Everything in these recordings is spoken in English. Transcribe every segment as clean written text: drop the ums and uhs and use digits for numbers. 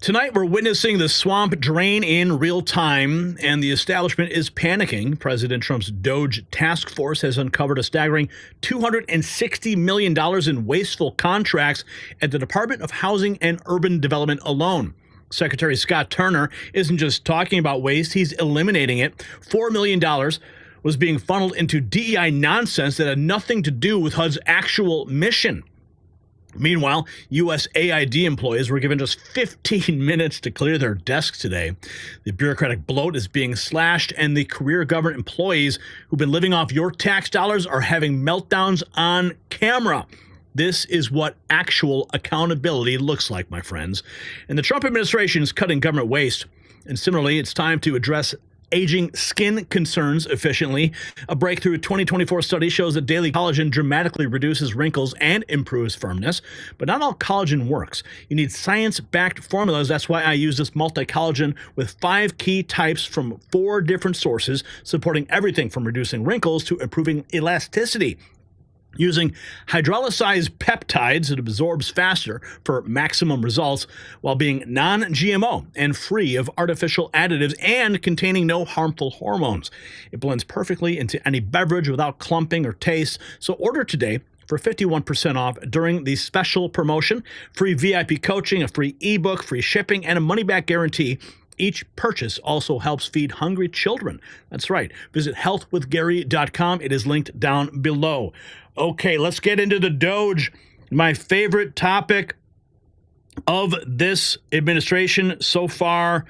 Tonight, we're witnessing the swamp drain in real time, and the establishment is panicking. President Trump's DOGE task force has uncovered a staggering $260 million in wasteful contracts at the Department of Housing and Urban Development alone. Secretary Scott Turner isn't just talking about waste, he's eliminating it. $4 million was being funneled into DEI nonsense that had nothing to do with HUD's actual mission. Meanwhile, USAID employees were given just 15 minutes to clear their desks today. The bureaucratic bloat is being slashed, and the career government employees who've been living off your tax dollars are having meltdowns on camera. This is what actual accountability looks like, my friends. And the Trump administration is cutting government waste. And similarly, it's time to address aging skin concerns efficiently. A breakthrough 2024 study shows that daily collagen dramatically reduces wrinkles and improves firmness, but not all collagen works. You need science-backed formulas. That's why I use this multi-collagen with 5 key types from 4 different sources, supporting everything from reducing wrinkles to improving elasticity. Using hydrolyzed peptides, it absorbs faster for maximum results while being non-GMO and free of artificial additives and containing no harmful hormones. It blends perfectly into any beverage without clumping or taste. So order today for 51% off during the special promotion. Free VIP coaching, a free ebook, free shipping, and a money-back guarantee. Each purchase also helps feed hungry children. That's right. Visit healthwithgary.com. It is linked down below. Okay, let's get into the DOGE, my favorite topic of this administration so far.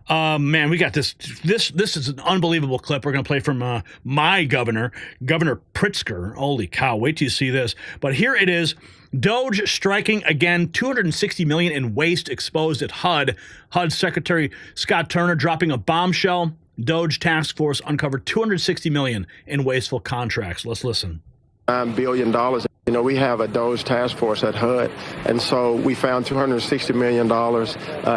Man, we got this. This is an unbelievable clip we're going to play from my governor, Governor Pritzker. Holy cow, wait till you see this. But here it is. DOGE striking again, $260 million in waste exposed at HUD. HUD Secretary Scott Turner dropping a bombshell. DOGE task force uncovered $260 million in wasteful contracts. Let's listen. $9 billion. You know, we have a DOGE task force at HUD, and so we found $260 million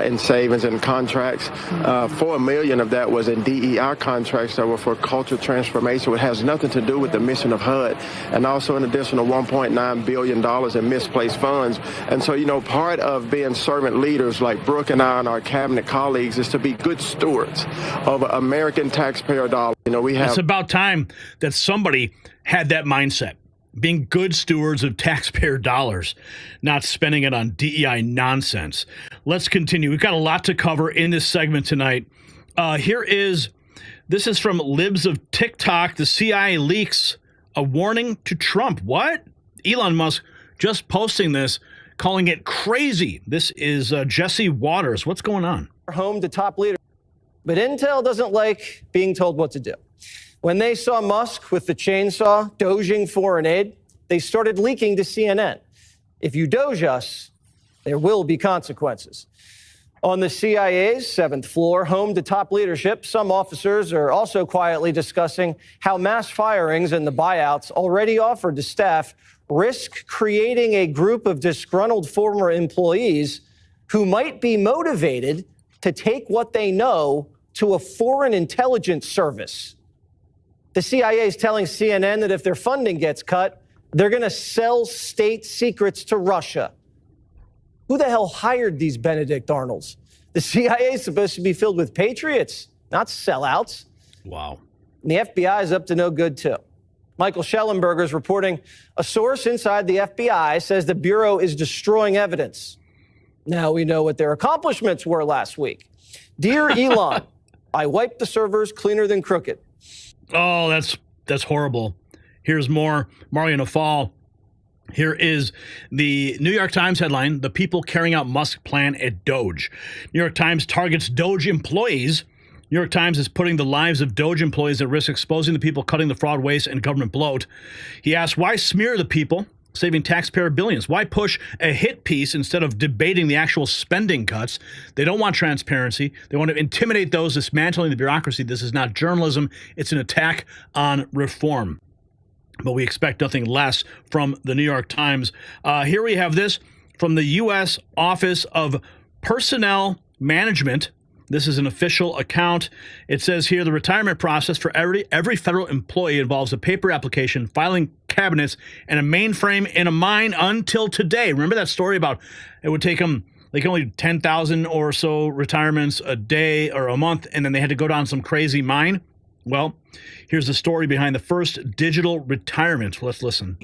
in savings and contracts. $4 million of that was in DEI contracts that were for cultural transformation, which has nothing to do with the mission of HUD, and also an additional $1.9 billion in misplaced funds. And so, you know, part of being servant leaders like Brooke and I and our cabinet colleagues is to be good stewards of American taxpayer dollars. You know, we have. It's about time that somebody had that mindset. Being good stewards of taxpayer dollars, not spending it on DEI nonsense. Let's continue. We've got a lot to cover in this segment tonight. This is from Libs of TikTok. The CIA leaks a warning to Trump. What? Elon Musk just posting this, calling it crazy. This is Jesse Waters. What's going on? Home to top leaders, but Intel doesn't like being told what to do. When they saw Musk with the chainsaw doging foreign aid, they started leaking to CNN. If you doge us, there will be consequences. On the CIA's 7th floor, home to top leadership, some officers are also quietly discussing how mass firings and the buyouts already offered to staff risk creating a group of disgruntled former employees who might be motivated to take what they know to a foreign intelligence service. The CIA is telling CNN that if their funding gets cut, they're going to sell state secrets to Russia. Who the hell hired these Benedict Arnolds? The CIA is supposed to be filled with patriots, not sellouts. Wow. And the FBI is up to no good, too. Michael Schellenberger is reporting a source inside the FBI says the Bureau is destroying evidence. Now we know what their accomplishments were last week. Dear Elon, I wiped the servers cleaner than crooked. Oh, that's horrible. Here's more. Mario Nafal. Here is the New York Times headline, The People Carrying Out Musk Plan at DOGE. New York Times targets DOGE employees. New York Times is putting the lives of DOGE employees at risk, exposing the people cutting the fraud, waste, and government bloat. He asks, why smear the people, saving taxpayer billions? Why push a hit piece instead of debating the actual spending cuts? They don't want transparency. They want to intimidate those dismantling the bureaucracy. This is not journalism. It's an attack on reform. But we expect nothing less from the New York Times. Here we have this from the U.S. Office of Personnel Management. This is an official account. It says here the retirement process for every federal employee involves a paper application, filing cabinets, and a mainframe in a mine until today. Remember that story about it would take them They can only do 10,000 or so retirements a day or a month, and then they had to go down some crazy mine. Well, here's the story behind the first digital retirement. Let's listen.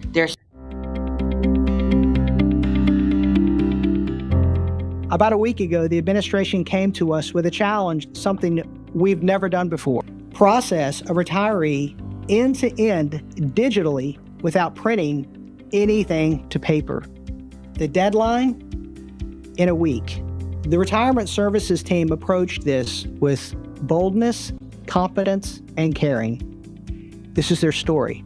There's About a week ago, the administration came to us with a challenge, something we've never done before. Process a retiree end to end digitally without printing anything to paper. The deadline? In a week. The retirement services team approached this with boldness, competence, and caring. This is their story.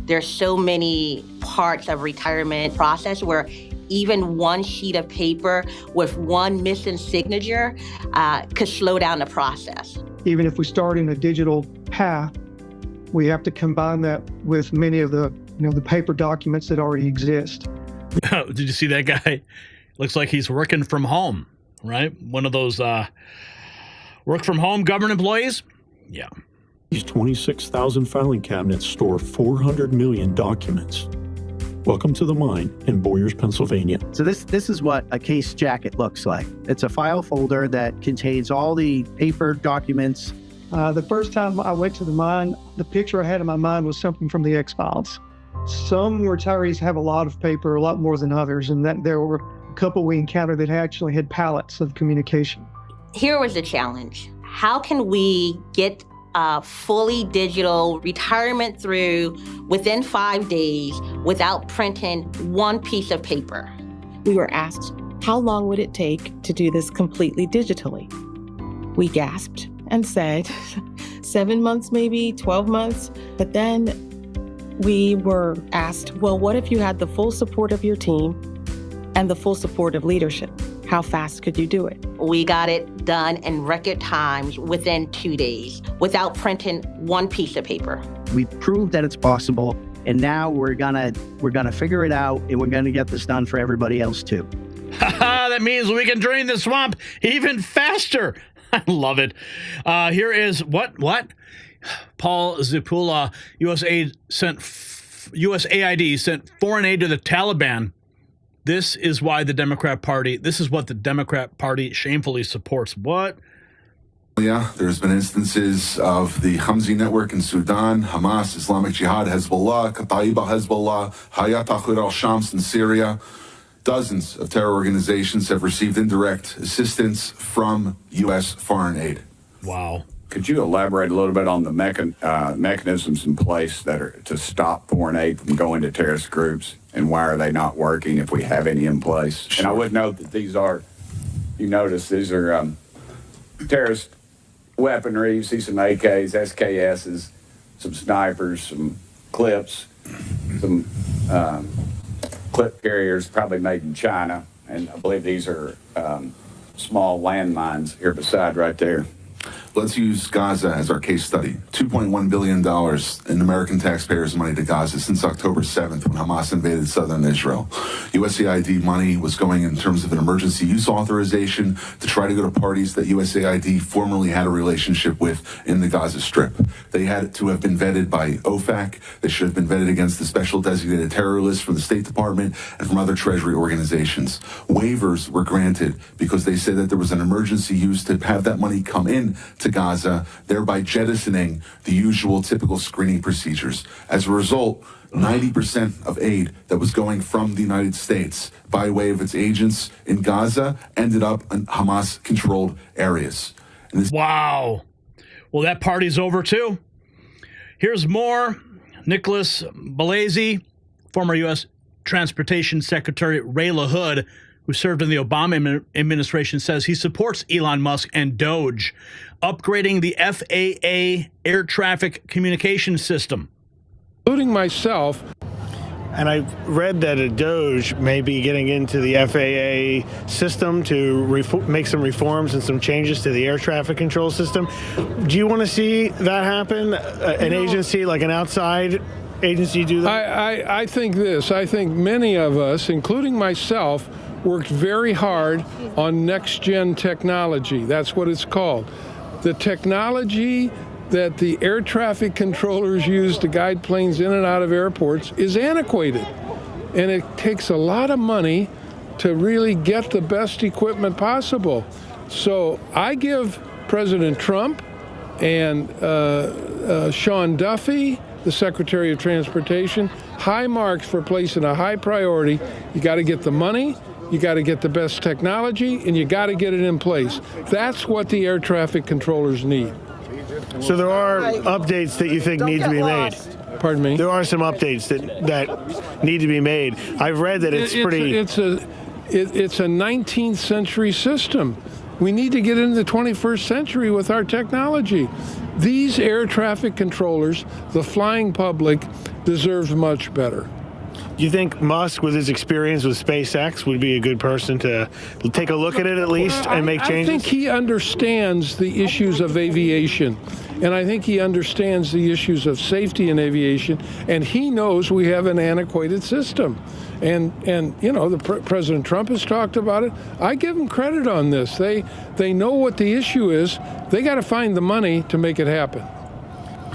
there's so many parts of retirement process where even one sheet of paper with one missing signature could slow down the process. Even if we start in a digital path, we have to combine that with many of the paper documents that already exist. Did you see that guy? Looks like he's working from home, right? One of those work from home government employees? Yeah. These 26,000 filing cabinets store 400 million documents. Welcome to the mine in Boyers, Pennsylvania. So this is what a case jacket looks like. It's a file folder that contains all the paper documents. The first time I went to the mine, the picture I had in my mind was something from the X-Files. Some retirees have a lot of paper, a lot more than others, and that there were a couple we encountered that actually had pallets of communication. Here was the challenge. How can we get fully digital retirement through within 5 days without printing one piece of paper? We were asked, how long would it take to do this completely digitally? We gasped and said 7 months, maybe 12 months. But then we were asked, well, what if you had the full support of your team and the full support of leadership? How fast could you do it? We got it done in record times within 2 days without printing one piece of paper. We proved that it's possible, and now we're gonna figure it out, and we're gonna get this done for everybody else too. That means we can drain the swamp even faster. I love it. Here is what? Paul Zipula, USAID sent foreign aid to the Taliban. This is what the Democrat Party shamefully supports. What? Yeah, there's been instances of the Hamzi network in Sudan, Hamas, Islamic Jihad, Hezbollah, Kataiba Hezbollah, Hayat Tahrir al-Shams in Syria. Dozens of terror organizations have received indirect assistance from U.S. foreign aid. Wow. Could you elaborate a little bit on the mechanisms in place that are to stop foreign aid from going to terrorist groups, and why are they not working if we have any in place? Sure. And I would note that these are terrorist weaponry. You see some AKs, SKSs, some snipers, some clips, some clip carriers probably made in China, and I believe these are small landmines here beside right there. Let's use Gaza as our case study. $2.1 billion in American taxpayers' money to Gaza since October 7th when Hamas invaded southern Israel. USAID money was going in terms of an emergency use authorization to try to go to parties that USAID formerly had a relationship with in the Gaza Strip. They had to have been vetted by OFAC. They should have been vetted against the special designated terror list from the State Department and from other Treasury organizations. Waivers were granted because they said that there was an emergency use to have that money come in to Gaza, thereby jettisoning the usual typical screening procedures. As a result, 90% of aid that was going from the United States by way of its agents in Gaza ended up in Hamas-controlled areas. Wow. Well, that party's over too. Here's more. Nicholas Balazi, former U.S. Transportation Secretary Ray LaHood, who served in the Obama administration, says he supports Elon Musk and DOGE upgrading the FAA air traffic communication system. Including myself. And I've read that a DOGE may be getting into the FAA system to make some reforms and some changes to the air traffic control system. Do you want to see that happen? An agency, like an outside agency, do that? I think this. I think many of us, including myself, worked very hard on next-gen technology. That's what it's called. The technology that the air traffic controllers use to guide planes in and out of airports is antiquated. And it takes a lot of money to really get the best equipment possible. So I give President Trump and Sean Duffy, the Secretary of Transportation, high marks for placing a high priority. You got to get the money, you got to get the best technology, and you got to get it in place. That's what the air traffic controllers need. So there are updates that you think need to be made. Pardon me? There are some updates that need to be made. I've read that it's pretty... It's a 19th century system. We need to get into the 21st century with our technology. These air traffic controllers, the flying public, deserves much better. Do you think Musk, with his experience with SpaceX, would be a good person to take a look at it at least and make changes? I think he understands the issues of aviation, and I think he understands the issues of safety in aviation, and he knows we have an antiquated system. And you know, President Trump has talked about it. I give him credit on this. They know what the issue is. They got to find the money to make it happen.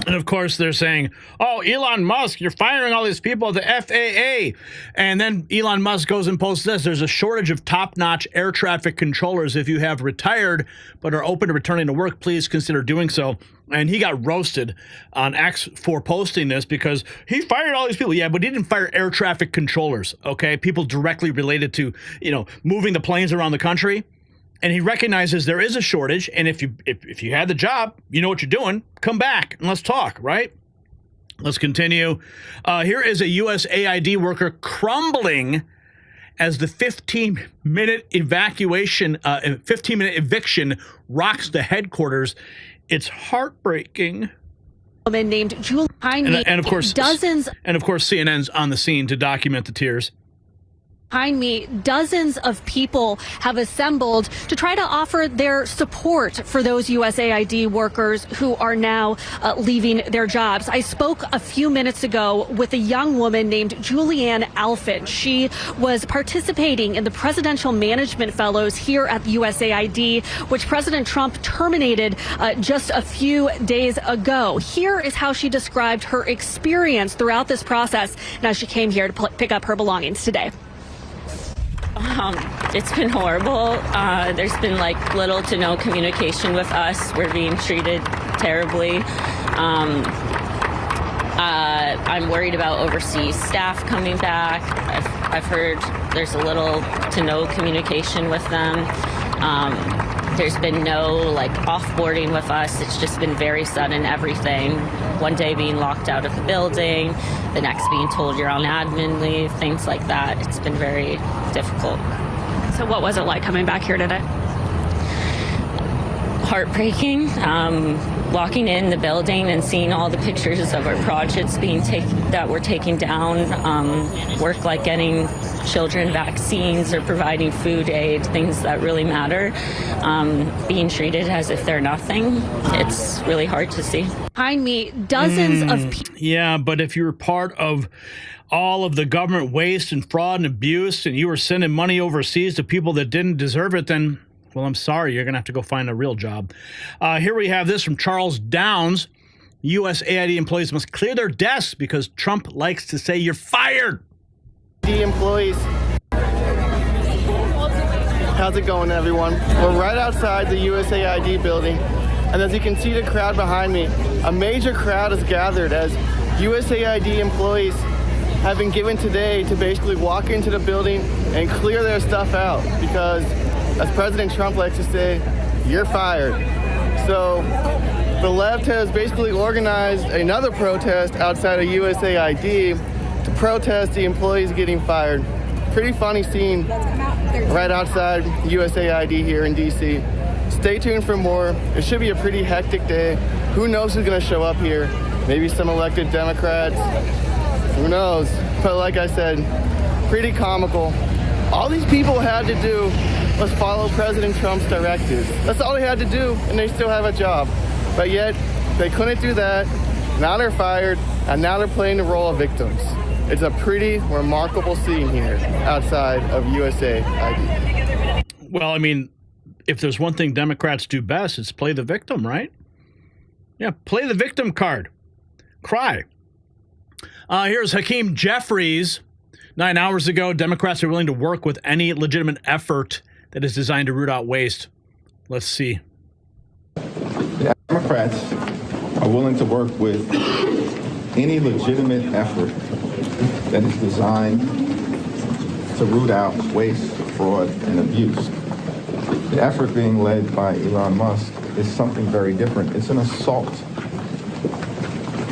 And of course, they're saying, oh, Elon Musk, you're firing all these people at the FAA. And then Elon Musk goes and posts this. There's a shortage of top-notch air traffic controllers. If you have retired but are open to returning to work, please consider doing so. And he got roasted on X for posting this because he fired all these people. Yeah, but he didn't fire air traffic controllers, okay? People directly related to, you know, moving the planes around the country. And he recognizes there is a shortage, and if you had the job, you know what you're doing, come back and let's talk, right? Let's continue. Here is a USAID worker crumbling as the 15-minute evacuation, 15-minute eviction rocks the headquarters. It's heartbreaking. Woman named Julie and of course, CNN's on the scene to document the tears. Behind me, dozens of people have assembled to try to offer their support for those USAID workers who are now leaving their jobs. I spoke a few minutes ago with a young woman named Julianne Alphin. She was participating in the Presidential Management Fellows here at USAID, which President Trump terminated just a few days ago. Here is how she described her experience throughout this process and as she came here to pick up her belongings today. It's been horrible. There's been like little to no communication with us. We're being treated terribly. I'm worried about overseas staff coming back. I've heard there's a little to no communication with them. There's been no like offboarding with us. It's just been very sudden, everything. One day being locked out of the building, the next being told you're on admin leave, things like that. It's been very difficult. So what was it like coming back here today? Heartbreaking. Walking in the building and seeing all the pictures of our projects that were taken down, work like getting children vaccines or providing food aid, things that really matter, being treated as if they're nothing. It's really hard to see. Behind me, dozens of people. Yeah, but if you're part of all of the government waste and fraud and abuse and you were sending money overseas to people that didn't deserve it, then, well, I'm sorry, you're going to have to go find a real job. Here we have this from Charles Downs. USAID employees must clear their desks because Trump likes to say you're fired. The employees. How's it going, everyone? We're right outside the USAID building, and as you can see the crowd behind me, a major crowd has gathered as USAID employees have been given today to basically walk into the building and clear their stuff out because, as President Trump likes to say, you're fired. So the left has basically organized another protest outside of USAID to protest the employees getting fired. Pretty funny scene right outside USAID here in DC. Stay tuned for more. It should be a pretty hectic day. Who knows who's going to show up here? Maybe some elected Democrats. Who knows? But like I said, pretty comical. All these people had to do was follow President Trump's directives. That's all they had to do, and they still have a job. But yet, they couldn't do that. Now they're fired, and now they're playing the role of victims. It's a pretty remarkable scene here outside of USAID. Well, I mean, if there's one thing Democrats do best, it's play the victim, right? Yeah, play the victim card. Cry. Here's Hakeem Jeffries. 9 hours ago, Democrats are willing to work with any legitimate effort that is designed to root out waste. Let's see. The Democrats are willing to work with any legitimate effort that is designed to root out waste, fraud, and abuse. The effort being led by Elon Musk is something very different. It's an assault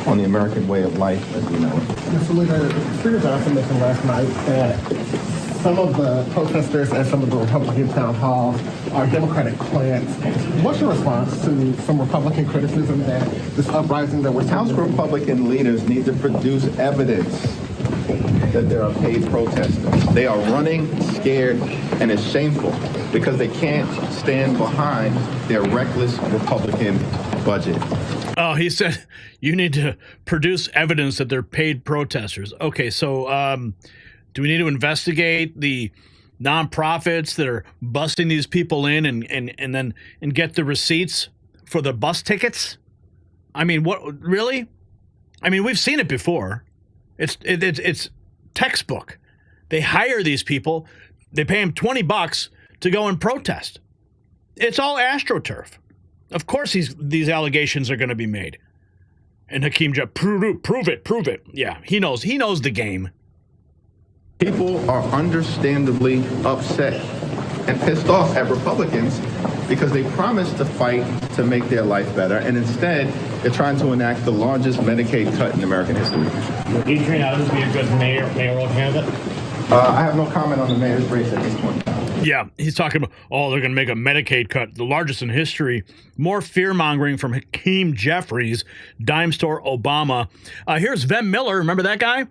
on the American way of life as we know it. Mr. Leader, Speaker Johnson mentioned last night that some of the protesters at some of the Republican town halls are Democratic plants. What's your response to some Republican criticism that this uprising that we're seeing? House Republican leaders need to produce evidence that there are paid protesters. They are running scared, and it's shameful because they can't stand behind their reckless Republican budget. Oh, he said you need to produce evidence that they're paid protesters. Okay, so do we need to investigate the nonprofits that are busting these people in and get the receipts for the bus tickets? I mean, what really? I mean, we've seen it before. It's textbook. They hire these people. They pay them $20 to go and protest. It's all AstroTurf. Of course, these allegations are going to be made. And Hakeem Jeff, prove it. Yeah, he knows the game. People are understandably upset and pissed off at Republicans because they promised to fight to make their life better, and instead they're trying to enact the largest Medicaid cut in American history. Would Adrian Adams be a good mayoral candidate? I have no comment on the mayor's race at this point. Yeah, he's talking about, they're going to make a Medicaid cut, the largest in history. More fear-mongering from Hakeem Jeffries, dime store Obama. Here's Vem Miller. Remember that guy?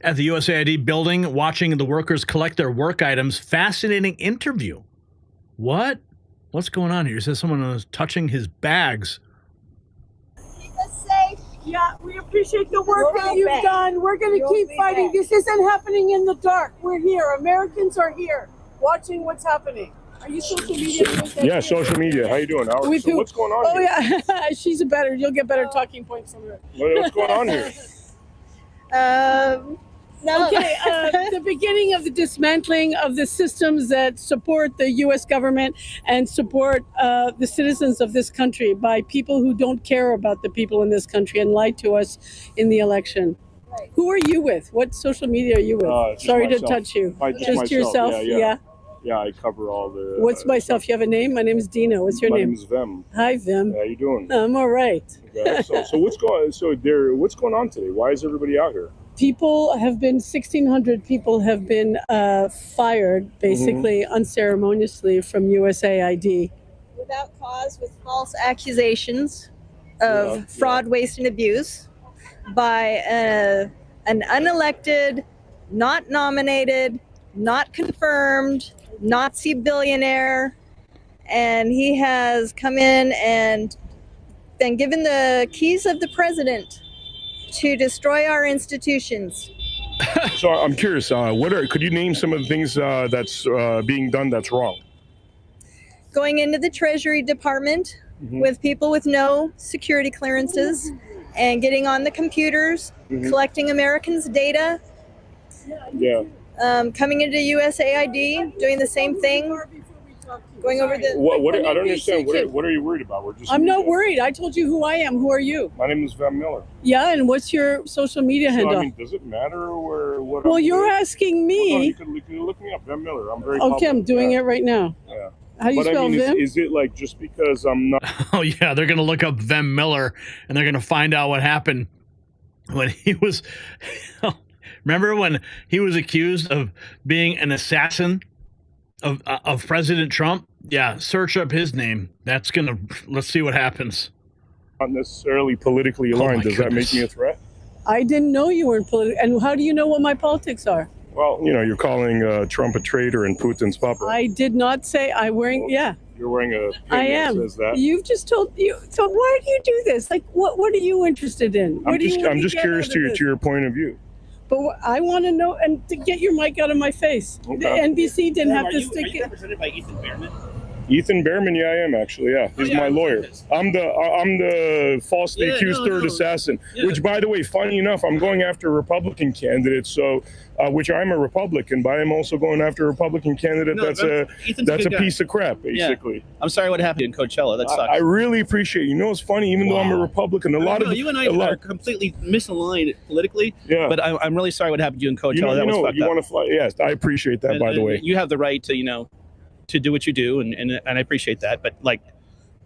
At the USAID building, watching the workers collect their work items. Fascinating interview. What? What's going on here? He says someone was touching his bags. Keep us safe. Yeah, we appreciate the work that you've done. We're going to keep fighting. This isn't happening in the dark. We're here. Americans are here watching what's happening. Are you social media? Yeah, social media. How you doing, Howard? With so who? What's going on here? Yeah, she's better. You'll get better talking points from her. What's going on here? Okay, the beginning of the dismantling of the systems that support the U.S. government and support the citizens of this country by people who don't care about the people in this country and lied to us in the election. Right. Who are you with? What social media are you with? Sorry myself. to touch you. Just myself. Yourself? Yeah, I cover all the... What's myself? You have a name? My name is Dina. What's your name? My name is Vem. Hi, Vem. How you doing? I'm all right. Okay. So what's going on today? Why is everybody out here? 1,600 people have been fired, basically unceremoniously, from USAID. Without cause, with false accusations of fraud, waste, and abuse by an unelected, not nominated, not confirmed Nazi billionaire. And he has come in and been given the keys of the president to destroy our institutions. So I'm curious, could you name some of the things that's being done that's wrong? Going into the Treasury Department with people with no security clearances and getting on the computers, collecting Americans' data. Yeah. Coming into USAID, doing the same thing. Going over the... What I don't understand. What are you worried about? I'm not worried. I told you who I am. Who are you? My name is Vem Miller. Yeah, and what's your social media handle? I mean, does it matter or what? Well, you're asking me. You can look me up, Vem Miller. I'm very Okay, public. I'm doing it right now. Yeah. How do you spell Vem? Is it like just because I'm not... Oh, yeah, they're going to look up Vem Miller, and they're going to find out what happened when he was... Remember when he was accused of being an assassin of President Trump? Yeah, search up his name. Let's see what happens. Not necessarily politically aligned. Does that make me a threat? I didn't know you were in politics. And how do you know what my politics are? Well, you're calling Trump a traitor and Putin's puppet. I did not say You're wearing a pin I am. that says that. You've just told you. So why do you do this? Like, what are you interested in? I'm just curious to your point of view. But I want to know, and to get your mic out of my face. Okay. The NBC didn't have to stick it. Are you represented by Ethan Behrman? Ethan Behrman, yeah, I am actually. Yeah, he's my lawyer. I'm the falsely accused third assassin. Yeah. Which, by the way, funny enough, I'm going after Republican candidates. So, which I'm a Republican, but I'm also going after a Republican candidate that's a piece of crap, basically. Yeah. I'm sorry what happened in Coachella. That sucks. I really appreciate it. You know, it's funny. Even though I'm a Republican, you and I are completely misaligned politically. Yeah. But I'm really sorry what happened to you in Coachella. You that was fucked you up. want to fly? Yes, I appreciate that. By the way, you have the right to to do what you do, and I appreciate that. But like,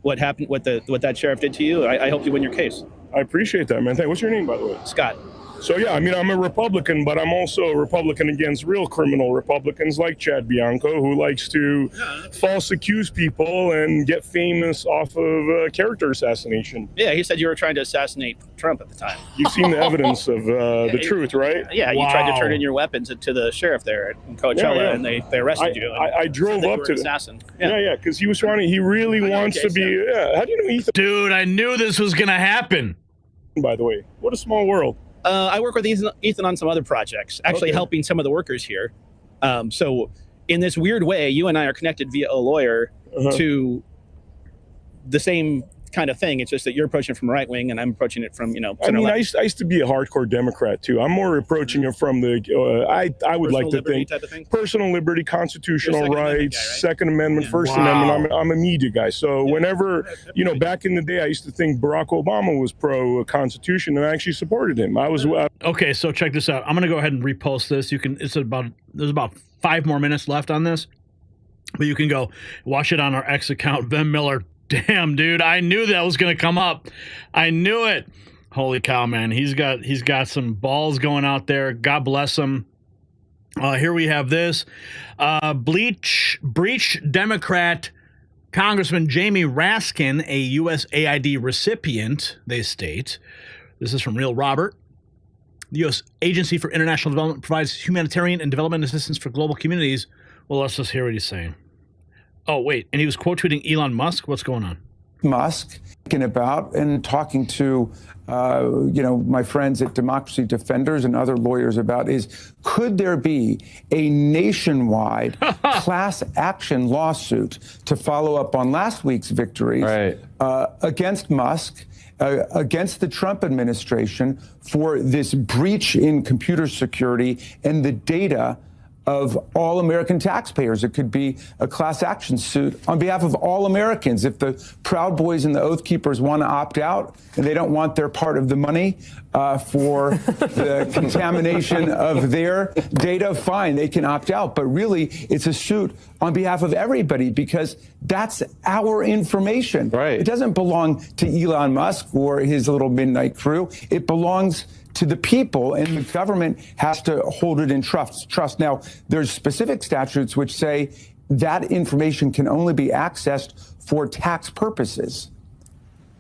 what happened? What that sheriff did to you? I hope you win your case. I appreciate that, man. What's your name, by the way? Scott. So yeah, I mean, I'm a Republican, but I'm also a Republican against real criminal Republicans like Chad Bianco, who likes to false accuse people and get famous off of character assassination. Yeah, he said you were trying to assassinate Trump at the time. You've seen the evidence of the truth, right? Yeah, you tried to turn in your weapons to the sheriff there in Coachella, and they arrested you. I drove up to an assassin. Yeah, because he was trying to. He really wants to be. Yeah, how do you know Ethan? Dude, I knew this was gonna happen. By the way, what a small world. I work with Ethan on some other projects, actually helping some of the workers here. So in this weird way, you and I are connected via a lawyer to the same kind of thing. It's just that you're approaching it from right wing and I'm approaching it from, I mean, I used to be a hardcore Democrat too. I'm more approaching it from the, I would like to think, personal liberty, constitutional rights, Second Amendment, First Amendment. I'm a media guy. So whenever, back in the day, I used to think Barack Obama was pro-Constitution and I actually supported him. I was. Okay, so check this out. I'm going to go ahead and repost this. There's about 5 more minutes left on this, but you can go watch it on our X account, Ben Miller. Damn, dude, I knew that was going to come up. I knew it. Holy cow, man. He's got some balls going out there. God bless him. Here we have this. Breach Democrat Congressman Jamie Raskin, a USAID recipient, they state. This is from Real Robert. The U.S. Agency for International Development provides humanitarian and development assistance for global communities. Well, let's just hear what he's saying. Oh, wait. And he was quote tweeting Elon Musk. What's going on? Musk about and talking to, my friends at Democracy Defenders and other lawyers about is, could there be a nationwide class action lawsuit to follow up on last week's victories against Musk, against the Trump administration for this breach in computer security and the data of all American taxpayers? It could be a class action suit on behalf of all Americans. If the Proud Boys and the Oath Keepers want to opt out and they don't want their part of the money for the contamination of their data, fine, they can opt out. But really, it's a suit on behalf of everybody because that's our information. It doesn't belong to Elon Musk or his little midnight crew. It belongs to the people, and the government has to hold it in trust. Now, there's specific statutes which say that information can only be accessed for tax purposes,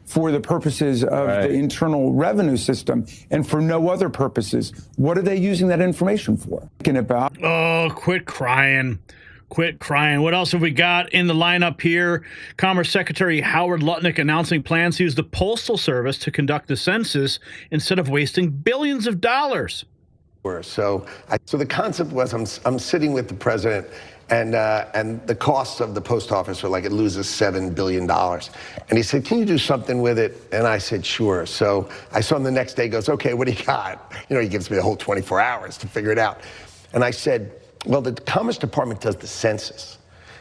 for the purposes of the internal revenue system, and for no other purposes. What are they using that information for? Oh, quit crying. Quit crying. What else have we got in the lineup here? Commerce Secretary Howard Lutnick announcing plans to use the Postal Service to conduct the census instead of wasting billions of dollars. So the concept was I'm sitting with the president and the costs of the post office are like it loses $7 billion. And he said, can you do something with it? And I said, sure. So I saw him the next day, goes, okay, what do you got? He gives me the whole 24 hours to figure it out. And I said, well, the Commerce Department does the census,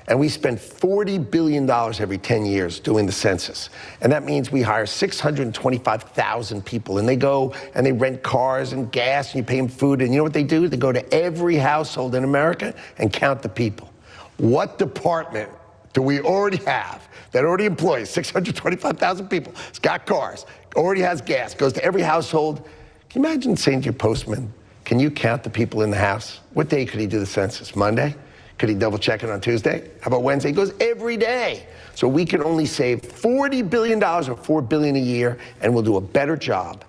and we spend $40 billion every 10 years doing the census. And that means we hire 625,000 people, and they go and they rent cars and gas, and you pay them food. And you know what they do? They go to every household in America and count the people. What department do we already have that already employs 625,000 people? It's got cars, already has gas, goes to every household. Can you imagine saying to your postman, can you count the people in the house? What day could he do the census? Monday? Could he double check it on Tuesday? How about Wednesday? He goes every day. So we can only save $40 billion or $4 billion a year, and we'll do a better job.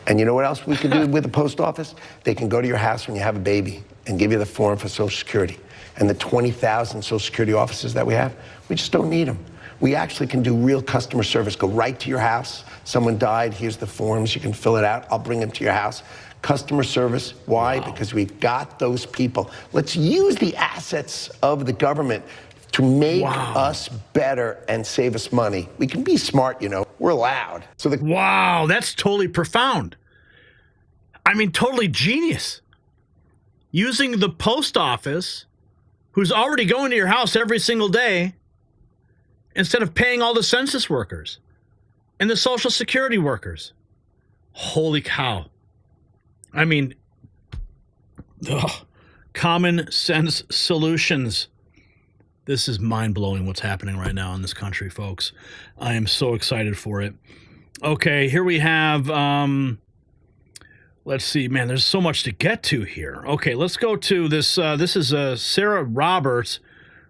And you know what else we can do with the post office? They can go to your house when you have a baby and give you the form for Social Security. And the 20,000 Social Security offices that we have, we just don't need them. We actually can do real customer service, go right to your house. Someone died, here's the forms, you can fill it out. I'll bring them to your house. Customer service. Why? Because we've got those people. Let's use the assets of the government to make us better and save us money. We can be smart, you know. We're loud. So wow, that's totally profound. I mean, totally genius. Using the post office, who's already going to your house every single day, instead of paying all the census workers and the Social Security workers. Holy cow. I mean, common sense solutions. This is mind-blowing what's happening right now in this country, folks. I am so excited for it. Okay, here we have, let's see, man, there's so much to get to here. Okay, let's go to this. This is Sarah Roberts,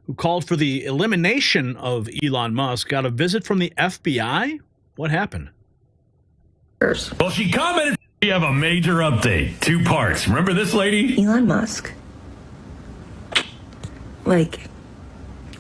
who called for the elimination of Elon Musk, got a visit from the FBI. What happened? Well, she commented. We have a major update. 2 parts. Remember this lady? Elon Musk. Like,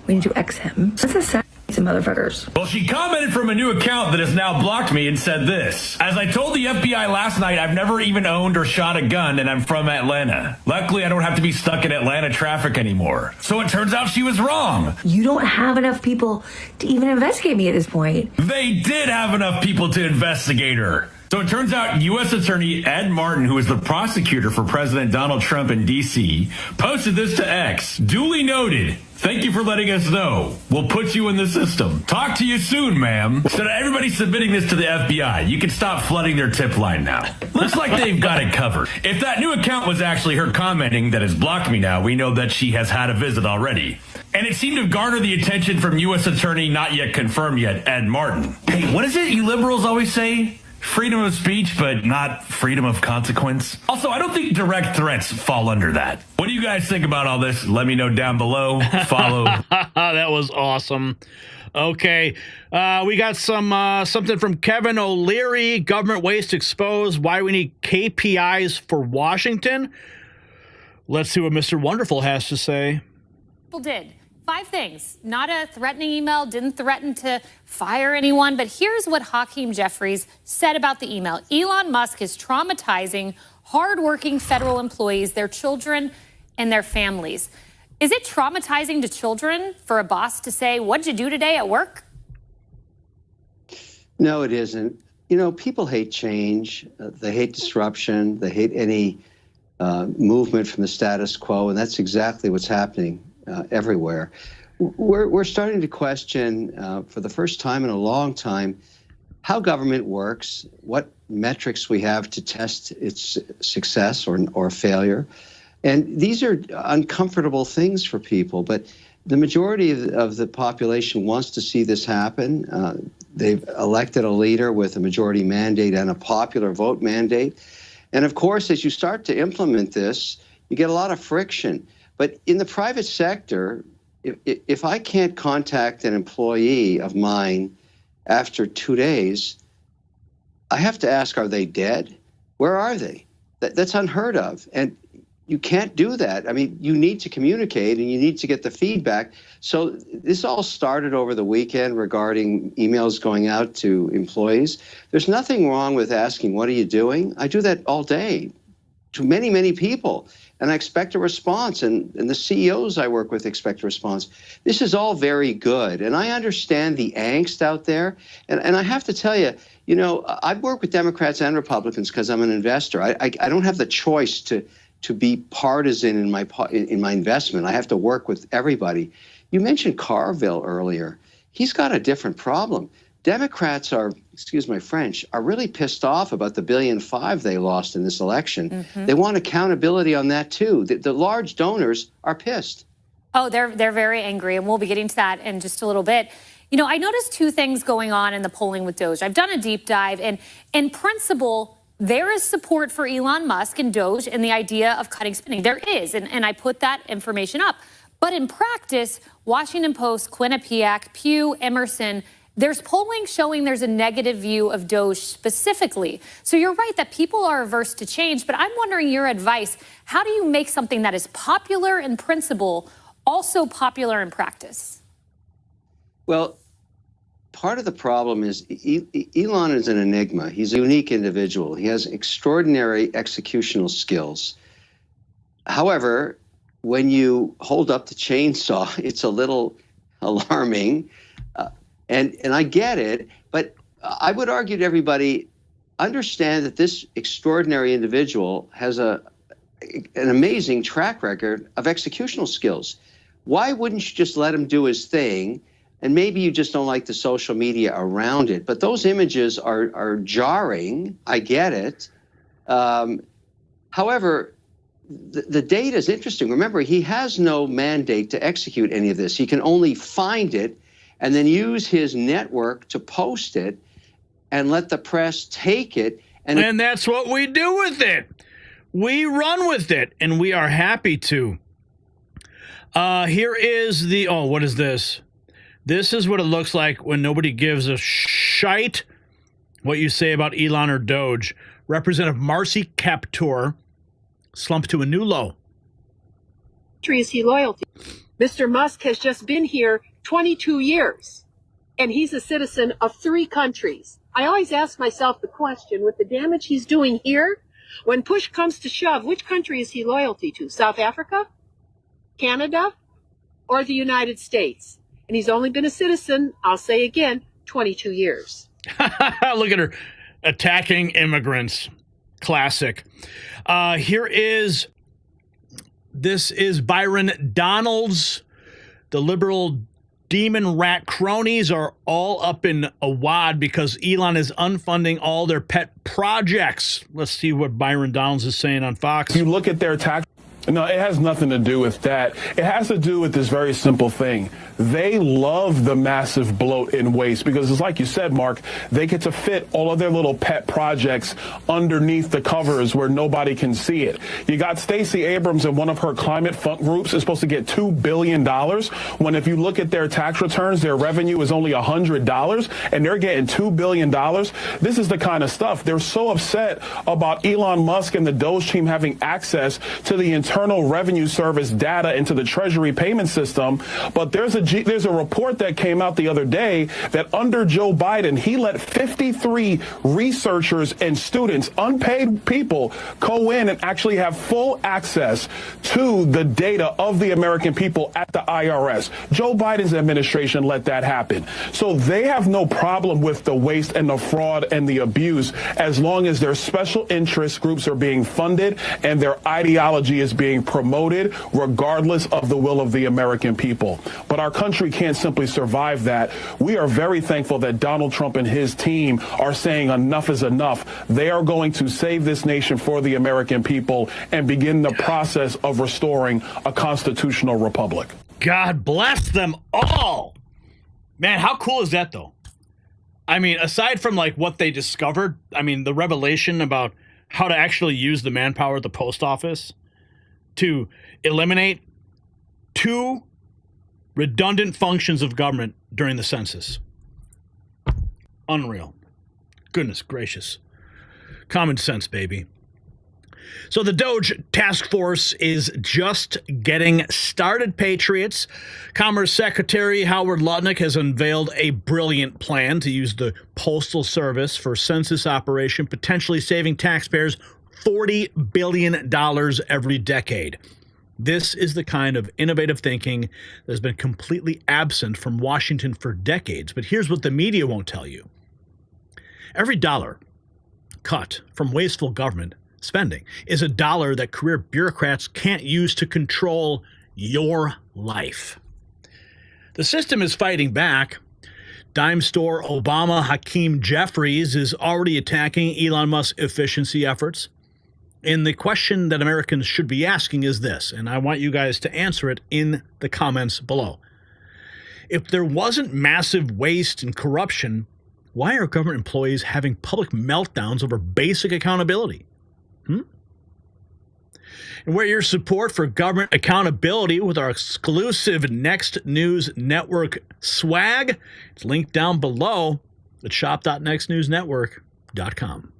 when you X him, that's a sad some motherfuckers. Well, she commented from a new account that has now blocked me and said this. As I told the FBI last night, I've never even owned or shot a gun, and I'm from Atlanta. Luckily, I don't have to be stuck in Atlanta traffic anymore. So it turns out she was wrong. You don't have enough people to even investigate me at this point. They did have enough people to investigate her. So it turns out U.S. Attorney Ed Martin, who is the prosecutor for President Donald Trump in D.C., posted this to X. Duly noted. Thank you for letting us know. We'll put you in the system. Talk to you soon, ma'am. So to everybody submitting this to the FBI, you can stop flooding their tip line now. Looks like they've got it covered. If that new account was actually her commenting that has blocked me now, we know that she has had a visit already. And it seemed to garner the attention from U.S. Attorney not yet confirmed yet, Ed Martin. Hey, what is it you liberals always say? Freedom of speech, but not freedom of consequence. Also, I don't think direct threats fall under that. What do you guys think about all this? Let me know down below. Follow. That was awesome. Okay, we got something from Kevin O'Leary. Government waste exposed. Why we need KPIs for Washington. Let's see what Mr. Wonderful has to say. People did 5 things. Not a threatening email, didn't threaten to fire anyone. But here's what Hakeem Jeffries said about the email. Elon Musk is traumatizing hardworking federal employees, their children, and their families. Is it traumatizing to children for a boss to say, what'd you do today at work? No, it isn't. You know, people hate change. They hate disruption. They hate any movement from the status quo. And that's exactly what's happening everywhere. We're starting to question, for the first time in a long time, how government works, what metrics we have to test its success or failure. And these are uncomfortable things for people, but the majority of the population wants to see this happen. They've elected a leader with a majority mandate and a popular vote mandate. And of course, as you start to implement this, you get a lot of friction. But in the private sector, if I can't contact an employee of mine after 2 days, I have to ask, are they dead? Where are they? That's unheard of. And you can't do that. I mean, you need to communicate and you need to get the feedback. So this all started over the weekend regarding emails going out to employees. There's nothing wrong with asking, what are you doing? I do that all day to many, many people. And I expect a response, and the CEOs I work with expect a response. This is all very good, and I understand the angst out there. And I have to tell you, you know, I work with Democrats and Republicans because I'm an investor. I don't have the choice to be partisan in my investment. I have to work with everybody. You mentioned Carville earlier. He's got a different problem. Democrats are, excuse my French, are really pissed off about the $1.5 billion they lost in this election. Mm-hmm. They want accountability on that too. The large donors are pissed. Oh, they're very angry, and we'll be getting to that in just a little bit. You know, I noticed 2 things going on in the polling with DOGE. I've done a deep dive, and in principle, there is support for Elon Musk and DOGE and the idea of cutting spending. There is, and I put that information up. But in practice, Washington Post, Quinnipiac, Pew, Emerson, there's polling showing there's a negative view of DOGE specifically. So you're right that people are averse to change, but I'm wondering your advice. How do you make something that is popular in principle also popular in practice? Well, part of the problem is Elon is an enigma. He's a unique individual. He has extraordinary executional skills. However, when you hold up the chainsaw, it's a little alarming. And I get it, but I would argue to everybody, understand that this extraordinary individual has an amazing track record of executional skills. Why wouldn't you just let him do his thing? And maybe you just don't like the social media around it. But those images are jarring. I get it. However, the data is interesting. Remember, he has no mandate to execute any of this. He can only find it and then use his network to post it and let the press take it. And that's what we do with it. We run with it, and we are happy to. Here is the, oh, what is this? This is what it looks like when nobody gives a shite what you say about Elon or Doge. Representative Marcy Kaptur slumped to a new low. Is he loyal to? Mr. Musk has just been here 22 years, and he's a citizen of 3 countries. I always ask myself the question, with the damage he's doing here, when push comes to shove, which country is he loyalty to? South Africa, Canada, or the United States? And he's only been a citizen, I'll say again, 22 years. Look at her attacking immigrants. Classic. This is Byron Donalds. The liberal demon rat cronies are all up in a wad because Elon is unfunding all their pet projects. Let's see what Byron Donalds is saying on Fox. If you look at their tax... No, it has nothing to do with that. It has to do with this very simple thing. They love the massive bloat in waste because it's like you said, Mark, they get to fit all of their little pet projects underneath the covers where nobody can see it. You got Stacey Abrams and one of her climate fund groups is supposed to get $2 billion when if you look at their tax returns, their revenue is only $100 and they're getting $2 billion. This is the kind of stuff. They're so upset about Elon Musk and the DOGE team having access to the Internal Revenue Service data into the Treasury payment system. But there's a report that came out the other day that under Joe Biden, he let 53 researchers and students, unpaid people, go in and actually have full access to the data of the American people at the IRS. Joe Biden's administration let that happen. So they have no problem with the waste and the fraud and the abuse as long as their special interest groups are being funded and their ideology is being promoted regardless of the will of the American people. But our country can't simply survive that. We are very thankful that Donald Trump and his team are saying enough is enough. They are going to save this nation for the American people and begin the process of restoring a constitutional republic. God bless them all. Man, how cool is that, though? I mean, aside from like what they discovered, I mean, the revelation about how to actually use the manpower at the post office to eliminate 2 redundant functions of government during the census. Unreal. Goodness gracious. Common sense, baby. So the DOGE task force is just getting started, Patriots. Commerce Secretary Howard Lutnick has unveiled a brilliant plan to use the Postal Service for census operation, potentially saving taxpayers $40 billion every decade. This is the kind of innovative thinking that has been completely absent from Washington for decades. But here's what the media won't tell you. Every dollar cut from wasteful government spending is a dollar that career bureaucrats can't use to control your life. The system is fighting back. Dime store Obama Hakeem Jeffries is already attacking Elon Musk's efficiency efforts. And the question that Americans should be asking is this, and I want you guys to answer it in the comments below. If there wasn't massive waste and corruption, why are government employees having public meltdowns over basic accountability? And where your support for government accountability with our exclusive Next News Network swag, it's linked down below at shop.nextnewsnetwork.com.